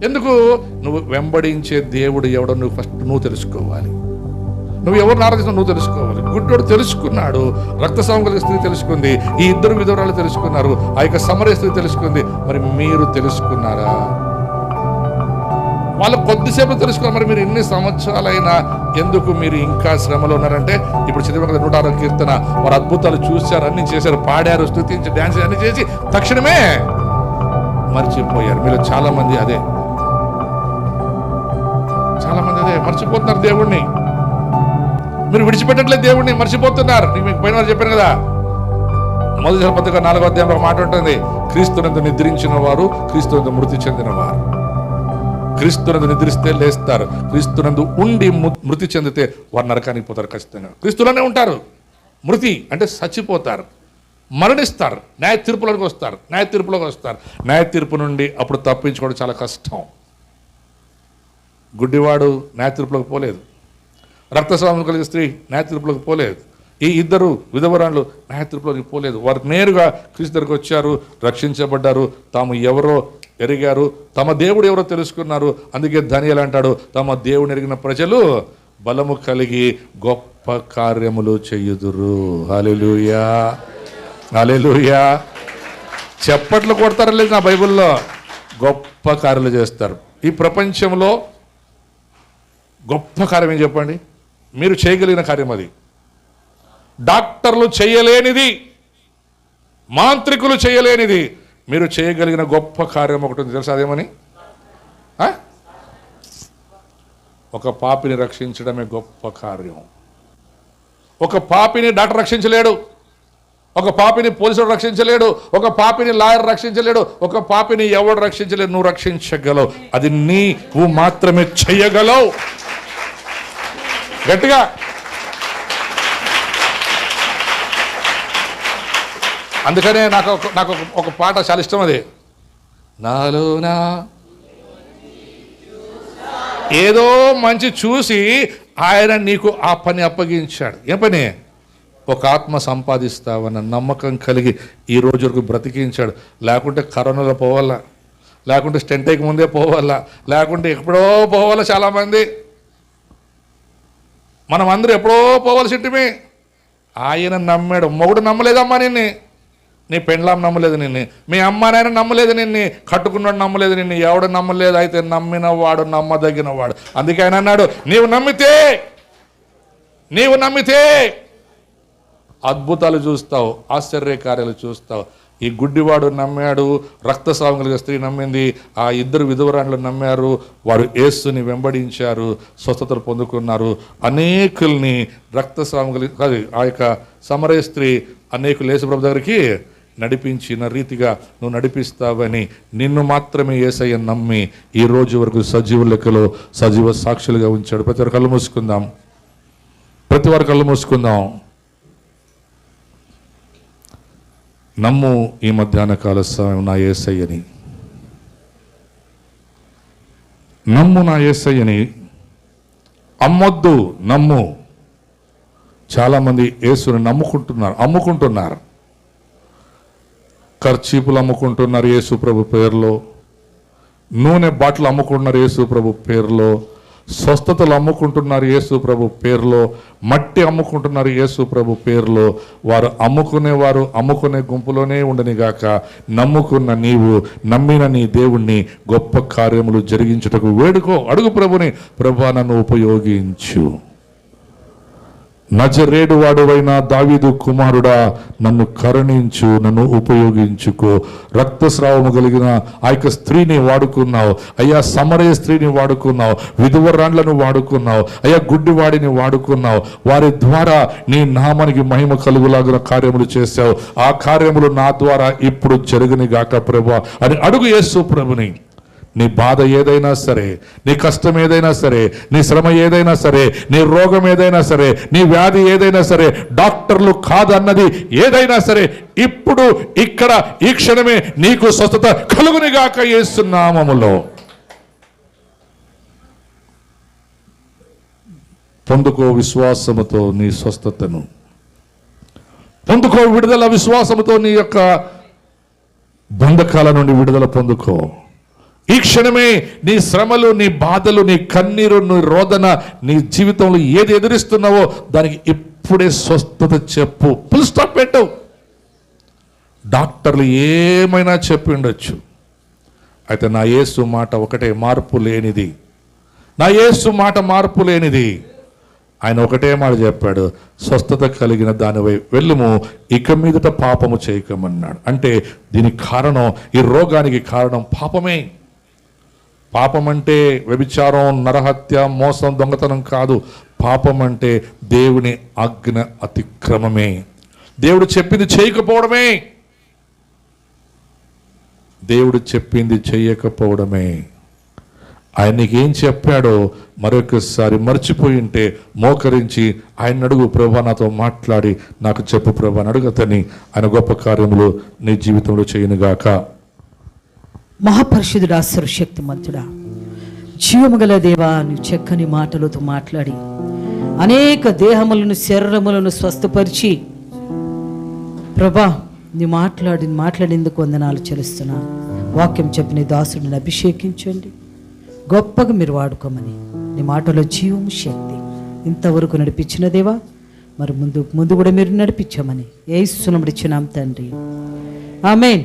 ఎందుకు? నువ్వు వెంబడించే దేవుడు ఎవడో నువ్వు ఫస్ట్ నువ్వు తెలుసుకోవాలి. నువ్వు ఎవరిని ఆరాధిస్తావు నువ్వు తెలుసుకోవాలి. గుడ్డోడు తెలుసుకున్నాడు, రక్తస్రావం కలిగిన స్త్రీ తెలుసుకుంది, ఈ ఇద్దరు విధవరాలు తెలుసుకున్నారు, ఆ యొక్క సమరయ స్త్రీ తెలుసుకుంది. మరి మీరు తెలుసుకున్నారా? వాళ్ళు కొద్దిసేపు తెలుసుకున్నారు. మరి మీరు ఎన్ని సంవత్సరాలైనా ఎందుకు మీరు ఇంకా శ్రమలో ఉన్నారంటే, ఇప్పుడు చదివిన 106వ కీర్తన, వారు అద్భుతాలు చూశారు, అన్ని చేశారు, పాడారు, స్తుతించి డాన్స్ అన్ని చేసి తక్షణమే మర్చిపోయారు. మీరు చాలా మంది అదే మర్చిపోతున్నారు దేవుణ్ణి. మీరు విడిచిపెట్టట్లేదు దేవుణ్ణి, మర్చిపోతున్నారు. మీకు పైన వారు చెప్పాను కదా, మొదటి పత్రిక 4వ అధ్యాయంలో ఒక మాట ఉంటుంది, క్రీస్తునందు నిద్రించిన వారు క్రీస్తునందు మృతి చెందినవారు. క్రీస్తునందు నిద్రిస్తే లేస్తారు, క్రీస్తునందు ఉండి మృతి చెందితే వారు నరకానికి పోతారు. ఖచ్చితంగా క్రీస్తులోనే ఉంటారు. మృతి అంటే చచ్చిపోతారు, మరణిస్తారు, న్యాయ తీర్పులోకి వస్తారు. న్యాయ తీర్పు నుండి అప్పుడు తప్పించుకోవడం చాలా కష్టం. గుడ్డివాడు న్యాయ తీర్పులోకి పోలేదు, రక్తస్రావం కలిగిన స్త్రీ న్యాయ తీర్పులోకి పోలేదు, ఈ ఇద్దరు విధవరాళ్ళు న్యాయ తీర్పులోకి పోలేదు. వారు నేరుగా క్రీస్తు దగ్గరికి వచ్చారు, రక్షించబడ్డారు, తాము ఎవరో ఎరిగారు, తమ దేవుడు ఎవరో తెలుసుకున్నారు. అందుకే దానియేలు అంటాడు, తమ దేవుని ఎరిగిన ప్రజలు బలము కలిగి గొప్ప కార్యములు చెయ్యుదురు. హల్లెలూయా, హల్లెలూయా. చప్పట్లు కొడతారు లేదు నా బైబిల్లో, గొప్ప కార్యాలు చేస్తారు. ఈ ప్రపంచంలో గొప్ప కార్యం ఏం చెప్పండి? మీరు చేయగలిగిన కార్యం అది. డాక్టర్లు చేయలేనిది, మాంత్రికులు చేయలేనిది మీరు చేయగలిగిన గొప్ప కార్యం ఒకటి ఉంది. తెలుసా అదేమని? ఒక పాపిని రక్షించడమే గొప్ప కార్యం. ఒక పాపిని డాక్టర్ రక్షించలేడు, ఒక పాపిని పోలీసుడు రక్షించలేడు, ఒక పాపిని లాయర్ రక్షించలేడు, ఒక పాపిని ఎవడు రక్షించలేడు. నువ్వు రక్షించగలవు, అది నువ్వు మాత్రమే చెయ్యగలవు. గట్టిగా అందుకనే నాకు ఒక పాట చాలా ఇష్టం. అది నాలోనా ఏదో మంచి చూసి ఆయన నీకు ఆ పని అప్పగించాడు. ఏం పని? ఒక ఆత్మ సంపాదిస్తావన్న నమ్మకం కలిగి ఈ రోజు వరకు బ్రతికించాడు. లేకుంటే కరోనాలో పోవాలా, లేకుంటే స్టెంటైకి ముందే పోవాలా, లేకుంటే ఎప్పుడో పోవాలా. చాలామంది మనం అందరూ ఎప్పుడో పోవాల్సింటిమే. ఆయన నమ్మాడు. మొగుడు నమ్మలేదమ్మా నిన్ను, నీ పెండ్లాం నమ్మలేదు నిన్ను, మీ అమ్మ నాయన నమ్మలేదు నిన్ను, కట్టుకున్నాడు నమ్మలేదు నిన్ను, ఎవడు నమ్మలేదు. అయితే నమ్మిన వాడు నమ్మదగిన వాడు. అందుకే ఆయన అన్నాడు, నీవు నమ్మితే అద్భుతాలు చూస్తావు, ఆశ్చర్యకార్యాలు చూస్తావు. ఈ గుడ్డివాడు నమ్మాడు, రక్తస్రావం కలిగిన స్త్రీ నమ్మింది, ఆ ఇద్దరు విధవరాండ్లు నమ్మారు, వారు యేసుని వెంబడించారు, స్వస్థతలు పొందుకున్నారు. అనేకుల్ని రక్తస్రావం కలిగి ఆ యొక్క సమరయ స్త్రీ అనేకులు యేసు ప్రభు దగ్గరికి నడిపించిన రీతిగా నువ్వు నడిపిస్తావని నిన్ను మాత్రమే యేసయ్య నమ్మి ఈ రోజు వరకు సజీవ లెక్కలో సజీవ సాక్షులుగా ఉంచాడు. ప్రతి వారు కళ్ళు మూసుకుందాం. నమ్ము ఈ మధ్యాహ్న కాల సమయం నా యేసయ్యని, నమ్ము నా యేసయ్యని, అమ్మొద్దు నమ్ము. చాలామంది యేసుని అమ్ముకుంటున్నారు. ఖర్చీపులు అమ్ముకుంటున్నారు యేసు ప్రభు పేరులో, నూనె బాటిల్ అమ్ముకుంటున్నారు యేసు ప్రభు పేరులో, స్వస్థతలు అమ్ముకుంటున్నారు యేసు ప్రభు పేరులో, మట్టి అమ్ముకుంటున్నారు యేసు ప్రభు పేరులో. వారు అమ్ముకునే గుంపులోనే ఉండనిగాక, నమ్ముకున్న నీవు, నమ్మిన నీ దేవుణ్ణి గొప్ప కార్యములు జరిగించుటకు వేడుకో. అడుగు ప్రభుని, ప్రభువా నన్ను ఉపయోగించు. నజరేడు వాడువైన దావీదు కుమారుడా నన్ను కరుణించు, నన్ను ఉపయోగించుకో. రక్తస్రావము కలిగిన ఆ యొక్క స్త్రీని వాడుకున్నావు అయ్యా, సమరయ స్త్రీని వాడుకున్నావు, విధవరాండ్లను వాడుకున్నావు అయ్యా, గుడ్డివాడిని వాడుకున్నావు. వారి ద్వారా నీ నామానికి మహిమ కలుగులాగిన కార్యములు చేశావు. ఆ కార్యములు నా ద్వారా ఇప్పుడు జరుగుని గాక ప్రభువా అని అడుగు యేసు ప్రభుని. నీ బాధ ఏదైనా సరే, నీ కష్టం ఏదైనా సరే, నీ శ్రమ ఏదైనా సరే, నీ రోగం ఏదైనా సరే, నీ వ్యాధి ఏదైనా సరే, డాక్టర్లు కాదన్నది ఏదైనా సరే, ఇప్పుడు ఇక్కడ ఈ క్షణమే నీకు స్వస్థత కలుగునిగాక యేసు నామములో. పొందుకో విశ్వాసముతో నీ స్వస్థతను, పొందుకో విడుదల విశ్వాసముతో, నీ యొక్క బంధకాల నుండి విడుదల పొందుకో. ఈ క్షణమే నీ శ్రమలు, నీ బాధలు, నీ కన్నీరు, నీ రోదన, నీ జీవితంలో ఏది ఎదురిస్తున్నావో దానికి ఇప్పుడే స్వస్థత చెప్పు. ఫుల్ స్టాప్ పెట్టు. డాక్టర్లు ఏమైనా చెప్పి ఉండొచ్చు, అయితే నా యేసు మాట ఒకటే, మార్పు లేనిది. నా యేసు మాట మార్పు లేనిది. ఆయన ఒకటే మాట చెప్పాడు, స్వస్థత కలిగిన దానివై వెళ్ళుము, ఇక మీదట పాపము చేయకమన్నాడు. అంటే దీనికి కారణం, ఈ రోగానికి కారణం పాపమే. పాపం అంటే వ్యభిచారం, నరహత్య, మోసం, దొంగతనం కాదు. పాపం అంటే దేవుని ఆజ్ఞ అతిక్రమమే, దేవుడు చెప్పింది చేయకపోవడమే, దేవుడు చెప్పింది చేయకపోవడమే. ఆయన నీకేం చెప్పాడో మరొకసారి మర్చిపోయి ఉంటే మోకరించి ఆయన అడుగు, ప్రభా నాతో మాట్లాడి నాకు చెప్పు ప్రభా అని అడుగుతని ఆయన గొప్ప కార్యములు నీ జీవితంలో చేయనుగాక. మహాపరిశుద్ధుడా, సర్వశక్తిమంతుడా, జీవము గల దేవా, నువ్వు చక్కని మాటలతో మాట్లాడి అనేక దేహములను, శరీరములను స్వస్థపరిచి ప్రభా నీ మాట్లాడేందుకు వందనాలు చెల్లిస్తున్నా. వాక్యం చెప్పిన దాసుడిని అభిషేకించండి, గొప్పగా మీరు వాడుకోమని. నీ మాటలో జీవము, శక్తి ఇంతవరకు నడిపించిన దేవా, మరి ముందు కూడా మీరు నడిపించమని యేసు నామమున అడిచినాం తండ్రి, ఆమేన్.